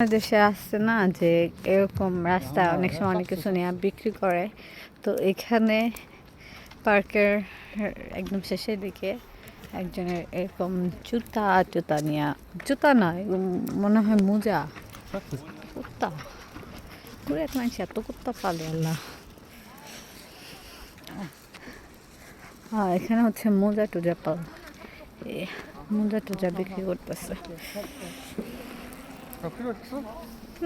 দেশে আসছে না যে এরকম রাস্তায় অনেক সময় অনেক কিছু নিয়ে বিক্রি করে। তো এখানে পার্কের একদম শেষের দিকে একজনের এরকম জুতা জুতা নিয়ে, জুতা নয় মনে হয় মোজা, কুত্তা পুরো এক মানুষ এত কুত্তা পালে আল্লাহ। এখানে হচ্ছে মোজা টুজা পাল, মোজা টুজা বিক্রি করতেছে।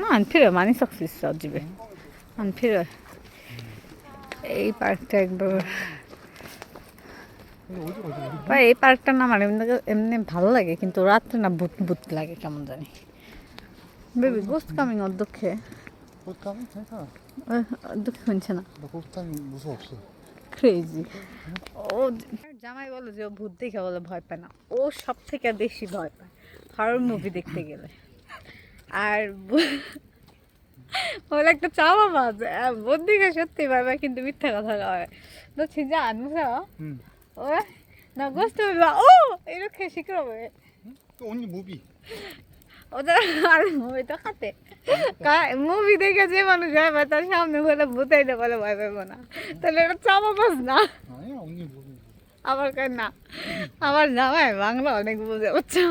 না 안 필요해. 많이 섞수 있어 집에. 안 필요해. এই পার্কটা একবার এই পার্কটার নাম আর এমনি এমনি ভালো লাগে, কিন্তু রাত্রে না ভূত ভূত লাগে কেমন জানি। Baby ghost coming 어떡해? 곧 가면 괜찮아. 어떡해 괜찮아? 나 곧 가면 무서워 없어. ক্রেজি। ও জামাই বলে যে ও ভূত দেখে বলে ভয় পায় না, ও সব থেকে বেশি ভয় পায় হরর মুভি দেখতে গেলে। আর বলে একটা চাওয়া বাজ ভূত দেখে সত্যি ভয় পায়, কিন্তু মিথ্যা কথা কয়। 너 진짜 안 무서워? 응. 왜? 나 고스트 무비 봐. 오! 이렇게 시끄러워. 그 언니 무비. ওদের আর মুভি তো খাতে মুভি দেখে যে মানুষ ভয় পায় তার সামনে বলে ভূতাইতে বলে ভয় পাবো না, তাহলে এটা চাপাবাজ না। 아니야 언니 무비. আবার কয় না, আমার জামাই বাংলা অনেক বুঝে বুঝছো।